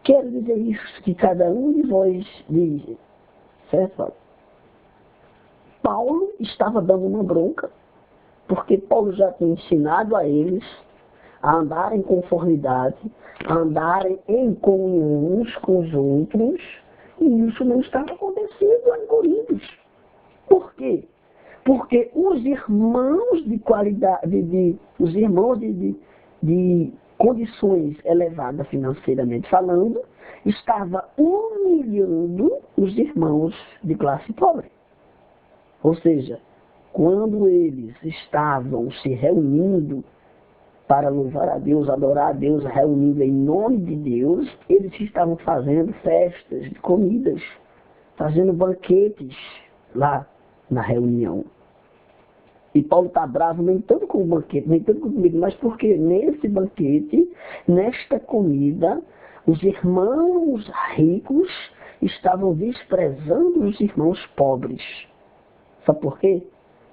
Quero dizer isso, que cada um de vós diz, certo? Paulo estava dando uma bronca, porque Paulo já tinha ensinado a eles a andar em conformidade, a andarem em comunhão uns com os outros, e isso não estava acontecendo em Coríntios. Por quê? Porque os irmãos de qualidade, os irmãos de condições elevadas financeiramente falando, estava humilhando os irmãos de classe pobre. Ou seja, quando eles estavam se reunindo para louvar a Deus, adorar a Deus, reunindo em nome de Deus, eles estavam fazendo festas de comidas, fazendo banquetes lá na reunião. E Paulo está bravo nem tanto com o banquete, nem tanto com comida, mas porque nesse banquete, nesta comida, os irmãos ricos estavam desprezando os irmãos pobres. Sabe por quê?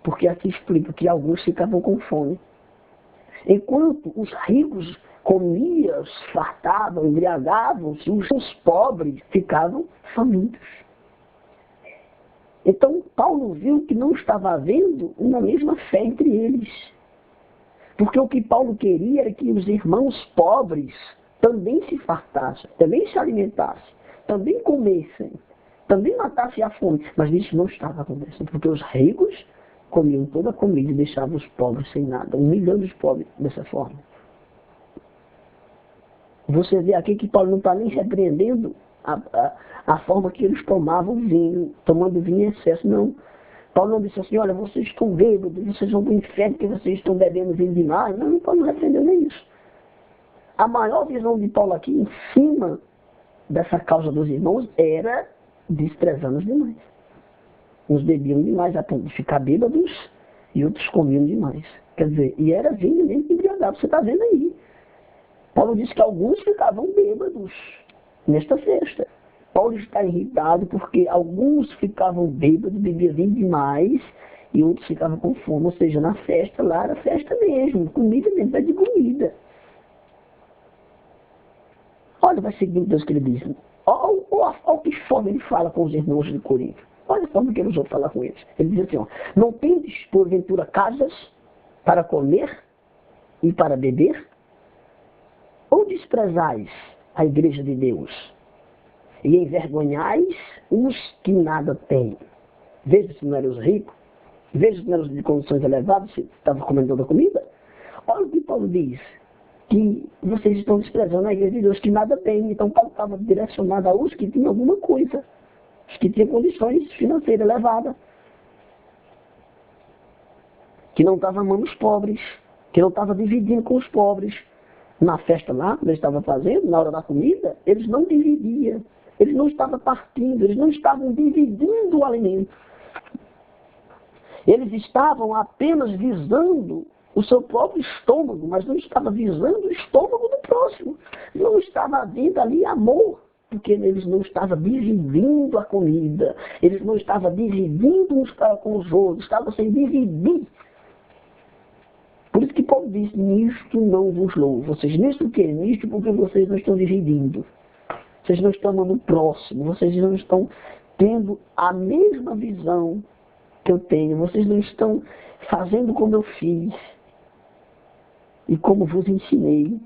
Porque aqui explica que alguns ficavam com fome. Enquanto os ricos comiam, fartavam, embriagavam-se, os pobres ficavam famintos. Então, Paulo viu que não estava havendo uma mesma fé entre eles. Porque o que Paulo queria era que os irmãos pobres também se fartassem, também se alimentassem, também comessem, também matassem a fome. Mas isso não estava acontecendo, porque os ricos comiam toda a comida e deixavam os pobres sem nada, humilhando os pobres dessa forma. Você vê aqui que Paulo não está nem repreendendo a forma que eles tomavam vinho, tomando vinho em excesso, não. Paulo não disse assim, olha, vocês estão bêbados, vocês vão para o inferno porque vocês estão bebendo vinho demais. Não, Paulo não repreendeu nem isso. A maior visão de Paulo aqui, em cima dessa causa dos irmãos, era desprezando os demais. Uns bebiam demais a ponto de ficar bêbados e outros comiam demais. Quer dizer, e era vinho mesmo que embriagava, você está vendo aí. Paulo disse que alguns ficavam bêbados nesta festa. Paulo está irritado porque alguns ficavam bêbados, bebiam vinho demais, e outros ficavam com fome. Ou seja, na festa lá era festa mesmo, comida mesmo, é de comida. Olha o versículo 2 que ele diz. Olha que forma ele fala com os irmãos de Corinto. Olha a forma que ele usou falar com eles. Ele diz assim, ó, não tendes porventura casas para comer e para beber? Ou desprezais a igreja de Deus e envergonhais os que nada têm? Veja se não eram os ricos, veja se não eram os de condições elevadas, se estavam comendo toda a comida. Olha o que Paulo diz, que vocês estão desprezando a igreja de Deus que nada tem. Então Paulo estava direcionado aos que tinham alguma coisa, os que tinham condições financeiras elevadas, que não estavam amando os pobres, que não estavam dividindo com os pobres. Na festa lá, que eles estavam fazendo, na hora da comida, eles não dividiam, eles não estavam partindo, eles não estavam dividindo o alimento. Eles estavam apenas visando o seu próprio estômago, mas não estavam visando o estômago do próximo. Não estava havendo ali amor, porque eles não estavam dividindo a comida, eles não estavam dividindo uns para com os outros, estavam sem dividir. Por isso que Paulo diz, nisto não vos louvo. Vocês nisto o quê? Nisto porque vocês não estão dividindo. Vocês não estão amando o próximo. Vocês não estão tendo a mesma visão que eu tenho. Vocês não estão fazendo como eu fiz e como vos ensinei.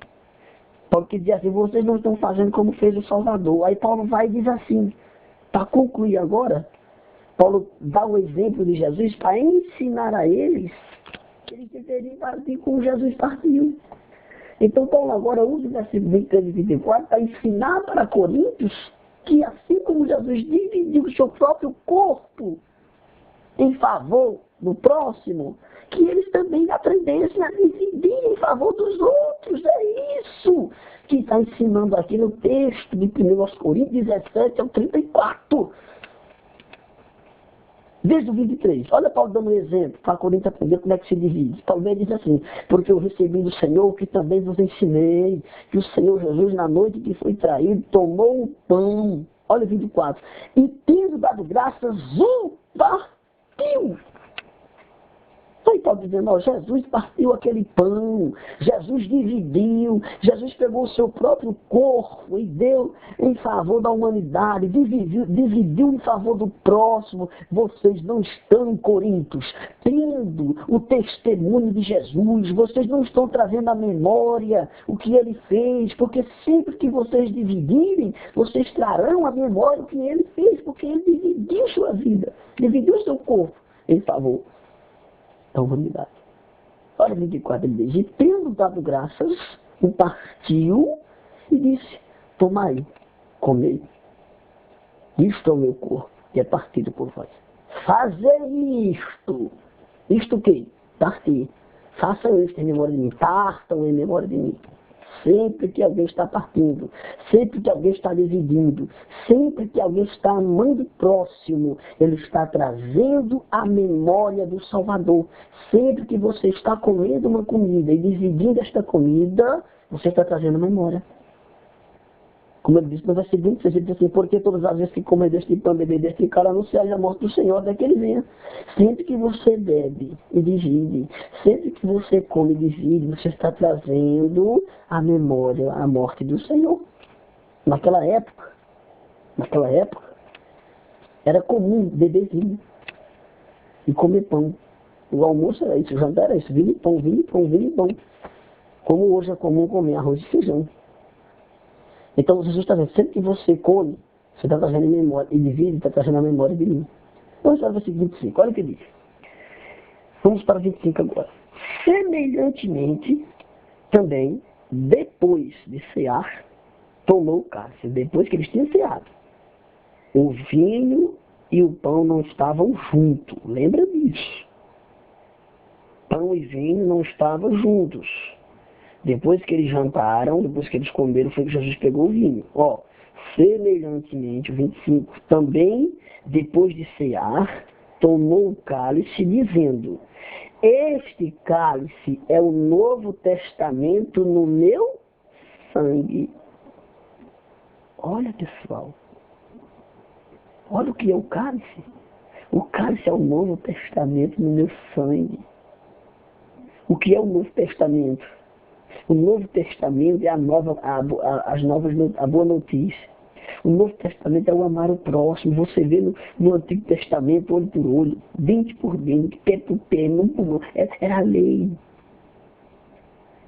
Paulo que diz assim, vocês não estão fazendo como fez o Salvador. Aí Paulo vai e diz assim, para concluir agora, Paulo dá o exemplo de Jesus para ensinar a eles que eles deveriam partir como Jesus partiu. Então Paulo agora usa o versículo 23 e 24 para ensinar para Coríntios que assim como Jesus dividiu o seu próprio corpo em favor do próximo, que eles também aprendessem a dividir em favor dos outros. É isso que está ensinando aqui no texto de 1 Coríntios 17 ao 34. Desde o 23, olha Paulo dando um exemplo, para a Coríntia aprender como é que se divide. Paulo diz assim, porque eu recebi do Senhor que também vos ensinei, que o Senhor Jesus, na noite que foi traído, tomou o pão, olha o 24, e tendo dado graças, o partiu. Aí Paulo dizendo, ó, Jesus partiu aquele pão, Jesus dividiu, Jesus pegou o seu próprio corpo e deu em favor da humanidade, dividiu em favor do próximo. Vocês não estão em Corintos tendo o testemunho de Jesus, vocês não estão trazendo à memória o que ele fez, porque sempre que vocês dividirem, vocês trarão à memória o que ele fez, porque ele dividiu sua vida, dividiu seu corpo em favor da humanidade. Olha 24, ele diz, e tendo dado graças, o partiu e disse, tomai, comei, isto é o meu corpo, que é partido por vós. Fazer isto. Isto o quê? Partir. Façam isto em memória de mim, partam em memória de mim. Sempre que alguém está partindo, sempre que alguém está dividindo, sempre que alguém está amando o próximo, ele está trazendo a memória do Salvador. Sempre que você está comendo uma comida e dividindo esta comida, você está trazendo memória. Como ele disse no versículo 26, ele diz assim, porque todas as vezes que comer deste pão e beber deste cálice, anunciar a morte do Senhor até que ele venha. Sempre que você bebe e divide, sempre que você come e divide, você está trazendo a memória, a morte do Senhor. Naquela época, era comum beber vinho e comer pão. O almoço era isso, o jantar era isso, vinho e pão, vinho e pão, vinho e pão. Como hoje é comum comer arroz e feijão. Então Jesus está dizendo, sempre que você come, você está trazendo memória, e divide, está trazendo a memória de mim. Vamos para o versículo 25, olha o que diz. Vamos para o 25 agora. Semelhantemente, também, depois de cear, tomou o cálice, depois que eles tinham ceado. O vinho e o pão não estavam juntos, lembra disso. Pão e vinho não estavam juntos. Depois que eles jantaram, depois que eles comeram, foi que Jesus pegou o vinho. Ó, semelhantemente, 25, também, depois de cear, tomou o cálice, dizendo, este cálice é o Novo Testamento no meu sangue. Olha, pessoal, olha o que é o cálice. O cálice é o Novo Testamento no meu sangue. O que é o Novo Testamento? O Novo Testamento é a boa notícia. O Novo Testamento é o amar o próximo. Você vê no Antigo Testamento, olho por olho, dente por dente, pé por pé, mão por mão. Era a lei.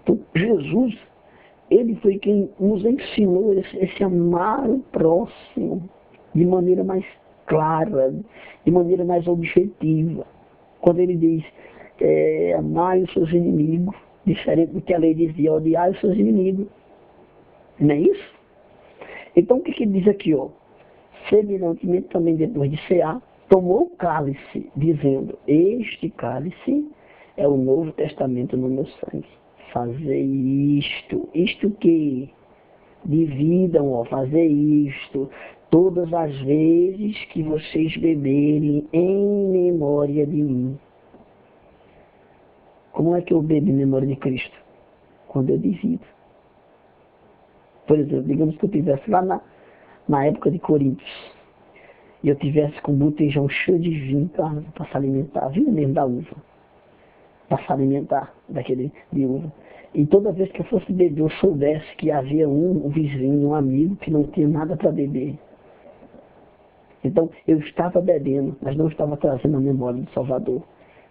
Então, Jesus, ele foi quem nos ensinou esse amar o próximo de maneira mais clara, de maneira mais objetiva. Quando ele diz, amai os seus inimigos, diferente do que a lei dizia, odiar os seus inimigos. Não é isso? Então o que diz aqui, ó? Semelhantemente também depois de cear, tomou o cálice, dizendo, este cálice é o Novo Testamento no meu sangue. Fazer isto que? Dividam, ó, fazer isto, todas as vezes que vocês beberem em memória de mim. Como é que eu bebo em memória de Cristo? Quando eu divido. Por exemplo, digamos que eu estivesse lá na época de Coríntios, e eu tivesse com um botijão cheio de vinho para se alimentar, vinho mesmo da uva, para se alimentar daquele de uva. E toda vez que eu fosse beber, eu soubesse que havia um vizinho, um amigo, que não tinha nada para beber. Então, eu estava bebendo, mas não estava trazendo a memória do Salvador,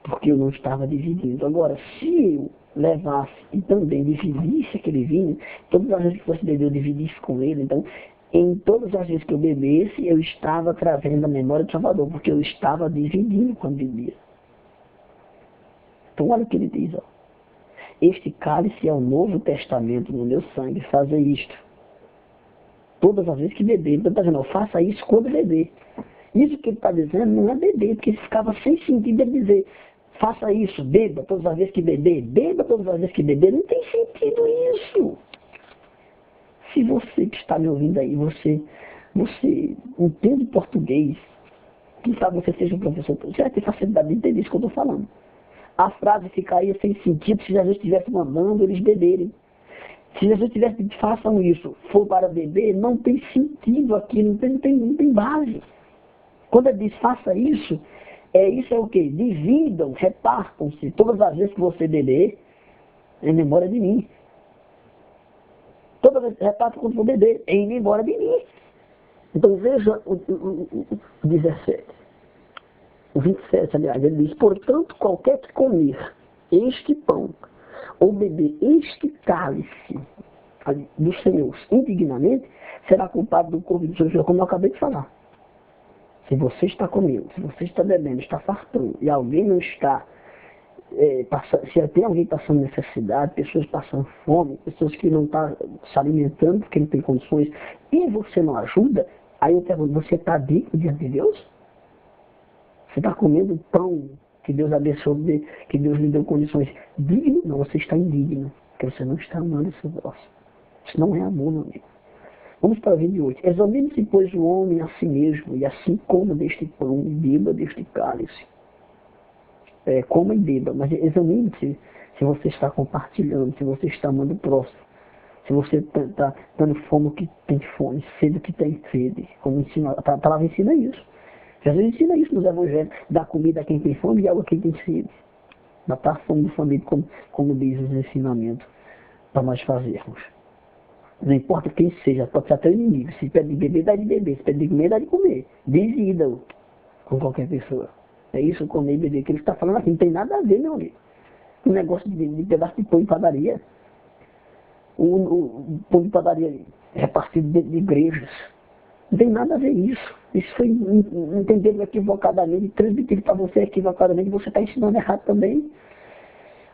porque eu não estava dividindo. Agora, se eu levasse e também dividisse aquele vinho, todas as vezes que fosse beber, eu dividisse com ele. Então, em todas as vezes que eu bebesse, eu estava trazendo a memória do Salvador, porque eu estava dividindo quando bebia. Então, olha o que ele diz, ó. Este cálice é o Novo Testamento no meu sangue, fazer isto. Todas as vezes que beber, ele está dizendo, ó, faça isso quando beber. Isso que ele está dizendo não é beber, porque ele ficava sem sentido ele dizer, faça isso, beba todas as vezes que beber, beba todas as vezes que beber. Não tem sentido isso. Se você que está me ouvindo aí, você entende português, quem sabe você seja um professor, você vai ter facilidade de entender isso que eu estou falando. A frase ficaria sem sentido se Jesus estivesse mandando eles beberem. Se Jesus tivesse dito, façam isso, for para beber, não tem sentido aqui, não tem base. Quando ele diz, faça isso, Isso é o quê? Dividam, repartam-se todas as vezes que você beber, em memória de mim. Toda vez que repartam quando for beber, em memória de mim. Então veja o 17. O 27, aliás, ele diz, portanto, qualquer que comer este pão, ou beber este cálice dos Senhores indignamente, será culpado do corpo do Senhor, como eu acabei de falar. Se você está comendo, se você está bebendo, está fartando, e alguém não está, se tem alguém passando necessidade, pessoas passando fome, pessoas que não estão se alimentando porque não tem condições, e você não ajuda, aí eu pergunto, você está digno diante de Deus? Você está comendo pão que Deus abençoe, que Deus lhe deu condições dignas? Não, você está indigno, porque você não está amando o seu próximo. Isso não é amor, meu amigo. Vamos para o 28. Examine-se, pois, o homem a si mesmo, e assim coma deste pão e beba deste cálice. Coma e beba, mas examine-se se você está compartilhando, se você está amando o próximo, se você está dando fome que tem fome, sede que tem sede. Como ensina, a palavra ensina isso. Jesus ensina isso nos evangelhos, dar comida a quem tem fome e água a quem tem sede. Matar a fome do família, como diz os ensinamentos, para nós fazermos. Não importa quem seja, pode ser até o inimigo. Se pede de beber, dá de beber. Se pede de comer, dá de comer. Divida-o com qualquer pessoa. É isso, comer e beber. Que ele está falando aqui, não tem nada a ver, meu amigo. Um negócio de pedaço de pão em padaria. O pão de padaria repartido dentro de igrejas. Não tem nada a ver isso. Isso foi entendido equivocadamente, transmitido para você equivocadamente, você está ensinando errado também.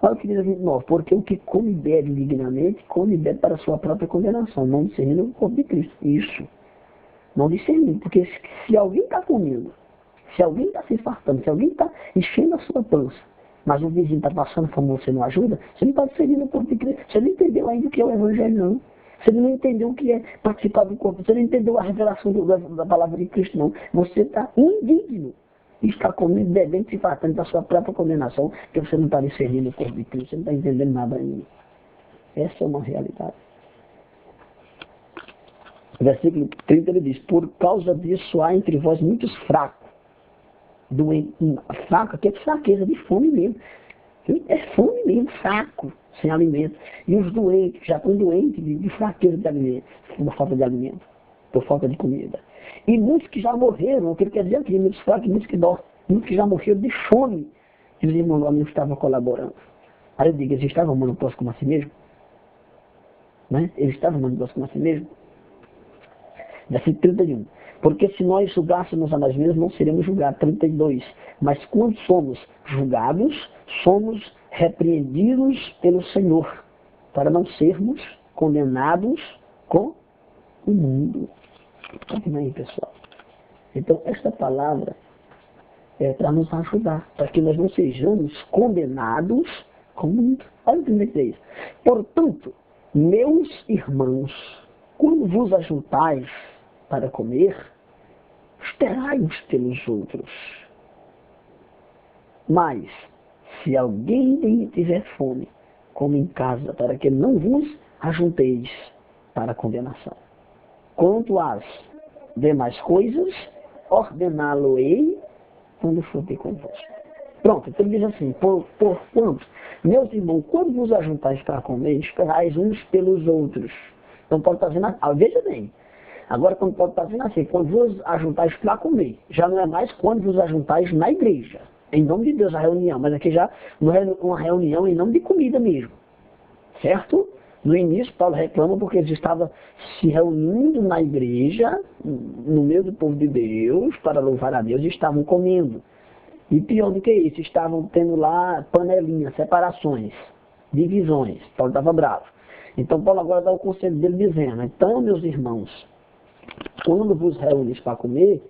Olha o que diz a 29, porque o que come e bebe indignamente, come e bebe para a sua própria condenação, não discernindo o corpo de Cristo. Isso. Não discernindo, porque se alguém está comendo, se alguém está se fartando, se alguém está enchendo a sua pança, mas o vizinho está passando fome e você não ajuda, você não está discernindo o corpo de Cristo. Você não entendeu ainda o que é o Evangelho, não. Você não entendeu o que é participar do corpo. Você não entendeu a revelação da palavra de Cristo, não. Você está indigno. Está comendo, bebendo, se fartando da sua própria condenação, porque você não está discernindo o corpo de Cristo. Você não está entendendo nada ainda. Essa é uma realidade. Versículo 30 ele diz, por causa disso há entre vós muitos fracos. Fraco aqui é de fraqueza, de fome mesmo. É fome mesmo, fraco, sem alimento. E os doentes, já estão doentes de fraqueza de alimento, por falta de alimento, por falta de comida. E muitos que já morreram, o que ele quer dizer aqui, muitos fracos, muitos que dormem, muitos que já morreram de fome. E os irmãos lá não estavam colaborando. Aí eu digo, eles estavam amando o próximo como a si mesmo? Né? Eles estavam amando o próximo como a si mesmo? Versículo 31. Porque se nós julgássemos a nós mesmos, não seremos julgados. 32. Mas quando somos julgados, somos repreendidos pelo Senhor, para não sermos condenados com o mundo. Está vendo aí, pessoal? Então, esta palavra é para nos ajudar, para que nós não sejamos condenados com o mundo. Olha o 33. Portanto, meus irmãos, quando vos ajuntais para comer, esperai uns pelos outros. Mas, se alguém tiver fome, come em casa, para que não vos ajunteis para a condenação. Quanto às demais coisas, ordená-lo-ei quando for ter convosco. Pronto, então ele diz assim, porquanto, meus irmãos, quando vos ajuntais para comer, esperais uns pelos outros. Então pode estar dizendo, veja bem, agora quando pode estar dizendo assim, quando vos ajuntais para comer, já não é mais quando vos ajuntais na igreja, em nome de Deus a reunião, mas aqui já não é uma reunião em nome de comida mesmo, certo? No início Paulo reclama porque eles estavam se reunindo na igreja, no meio do povo de Deus, para louvar a Deus, e estavam comendo. E pior do que isso, estavam tendo lá panelinhas, separações, divisões. Paulo estava bravo. Então Paulo agora dá o conselho dele dizendo, então meus irmãos, quando vos reunis para comer,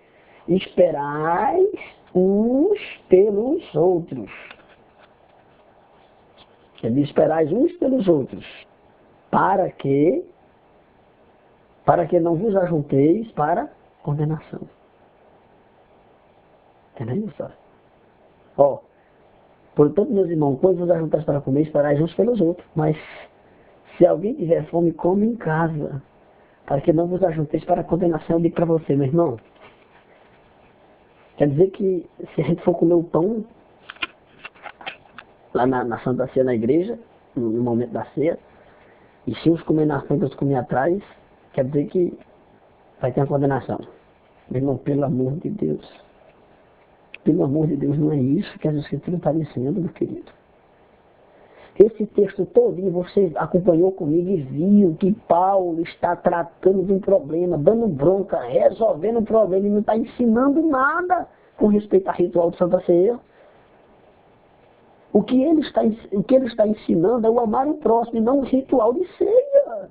esperais uns pelos outros. Ele diz, esperais uns pelos outros, para que não vos ajunteis para condenação. Entendeu, só? Portanto, meus irmãos, quando vos ajuntais para comer, esperais uns pelos outros. Mas, se alguém tiver fome, come em casa, para que não vos ajunteis para a condenação. Eu digo para você, meu irmão, Quer dizer que se a gente for comer o pão lá na Santa Ceia, na igreja, no momento da ceia, e se uns comer na frente, outros comer atrás, quer dizer que vai ter uma condenação. Meu irmão, pelo amor de Deus. Pelo amor de Deus, não é isso que as Escrituras estão dizendo, meu querido. Esse texto todinho, você acompanhou comigo e viu que Paulo está tratando de um problema, dando bronca, resolvendo um problema e não está ensinando nada com respeito ao ritual de Santa Ceia. O que ele está ensinando é o amar o próximo e não o ritual de ceia.